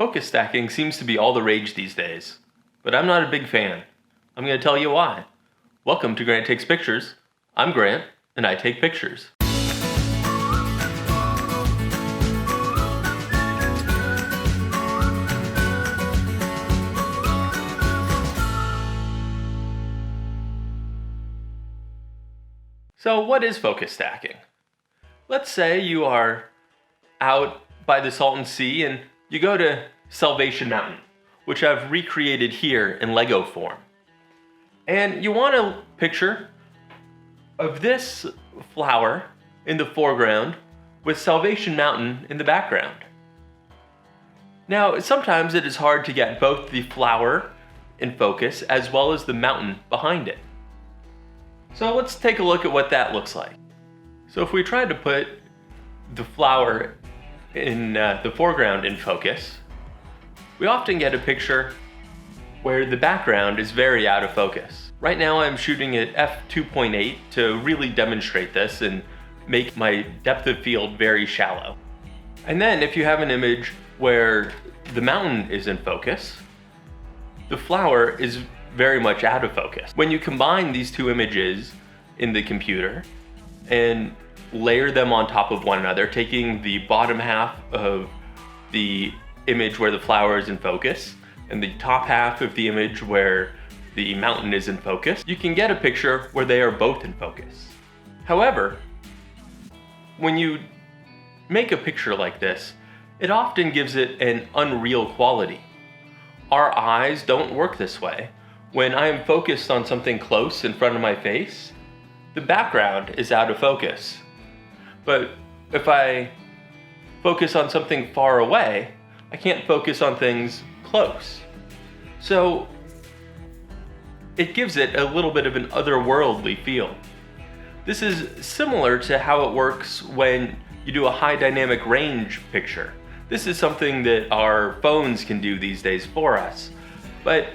Focus stacking seems to be all the rage these days, but I'm not a big fan. I'm going to tell you why. Welcome to Grant Takes Pictures. I'm Grant, and I take pictures. So what is focus stacking? Let's say you are out by the Salton Sea and you go to Salvation Mountain, which I've recreated here in Lego form. And you want a picture of this flower in the foreground with Salvation Mountain in the background. Now, sometimes it is hard to get both the flower in focus as well as the mountain behind it. So let's take a look at what that looks like. So if we try to put the flower in the foreground in focus, we often get a picture where the background is very out of focus. Right now I'm shooting at f2.8 to really demonstrate this and make my depth of field very shallow. And then if you have an image where the mountain is in focus, the flower is very much out of focus. When you combine these two images in the computer and layer them on top of one another, taking the bottom half of the image where the flower is in focus and the top half of the image where the mountain is in focus, you can get a picture where they are both in focus. However, when you make a picture like this, it often gives it an unreal quality. Our eyes don't work this way. When I am focused on something close in front of my face, the background is out of focus. But if I focus on something far away, I can't focus on things close. So it gives it a little bit of an otherworldly feel. This is similar to how it works when you do a high dynamic range picture. This is something that our phones can do these days for us, but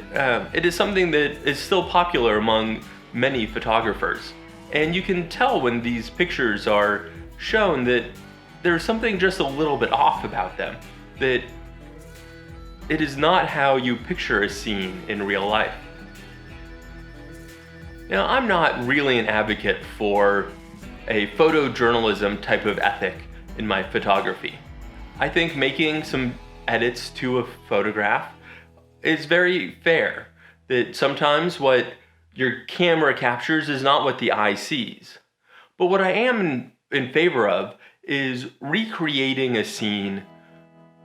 it is something that is still popular among many photographers. And you can tell when these pictures are shown that there's something just a little bit off about them, that it is not how you picture a scene in real life. Now, I'm not really an advocate for a photojournalism type of ethic in my photography. I think making some edits to a photograph is very fair, that sometimes what your camera captures is not what the eye sees. But what I am in favor of is recreating a scene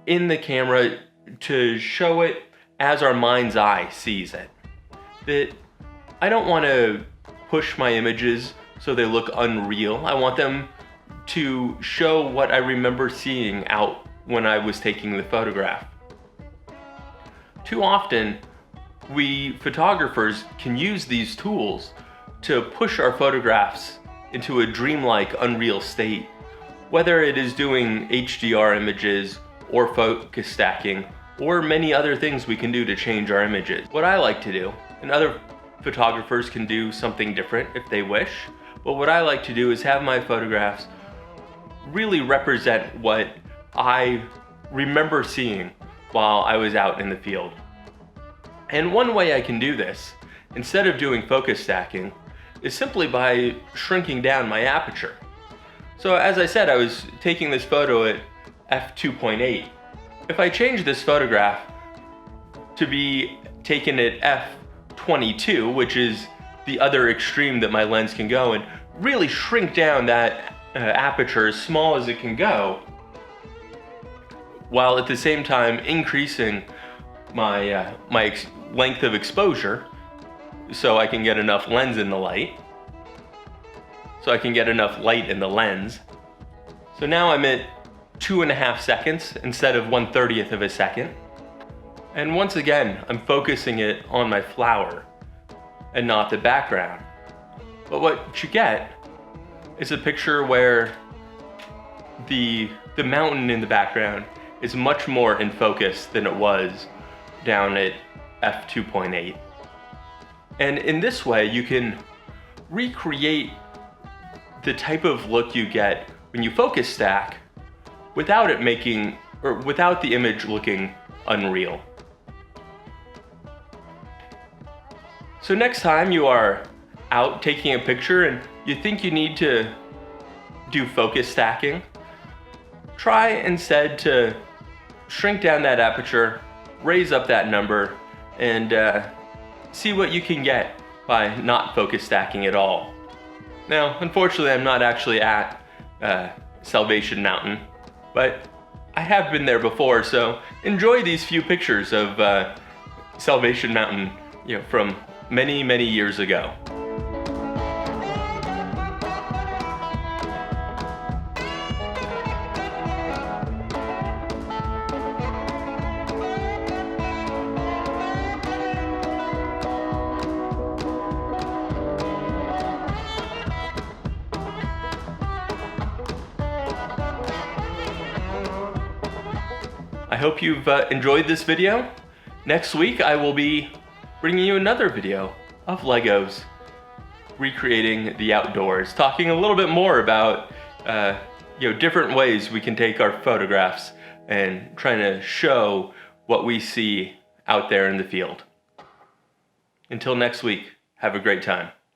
in the camera to show it as our mind's eye sees it. That I don't want to push my images so they look unreal. I want them to show what I remember seeing out when I was taking the photograph. Too often, we photographers can use these tools to push our photographs into a dreamlike, unreal state, whether it is doing HDR images or focus stacking or many other things we can do to change our images. What I like to do, and other photographers can do something different if they wish, but what I like to do is have my photographs really represent what I remember seeing while I was out in the field. And one way I can do this, instead of doing focus stacking, is simply by shrinking down my aperture. So as I said, I was taking this photo at f2.8. If I change this photograph to be taken at f22, which is the other extreme that my lens can go, and really shrink down that aperture as small as it can go, while at the same time increasing my length of exposure so I can get enough lens in the light, so I can get enough light in the lens. So now I'm at 2.5 seconds instead of 1/30th of a second. And once again, I'm focusing it on my flower and not the background. But what you get is a picture where the mountain in the background is much more in focus than it was down at f2.8. And in this way, you can recreate the type of look you get when you focus stack without the image looking unreal. So next time you are out taking a picture and you think you need to do focus stacking, try instead to shrink down that aperture, raise up that number, and see what you can get by not focus stacking at all. Now, unfortunately, I'm not actually at Salvation Mountain, but I have been there before, so enjoy these few pictures of Salvation Mountain, from many, many years ago. I hope you've enjoyed this video. Next week I will be bringing you another video of Legos recreating the outdoors, talking a little bit more about different ways we can take our photographs and trying to show what we see out there in the field. Until next week, have a great time.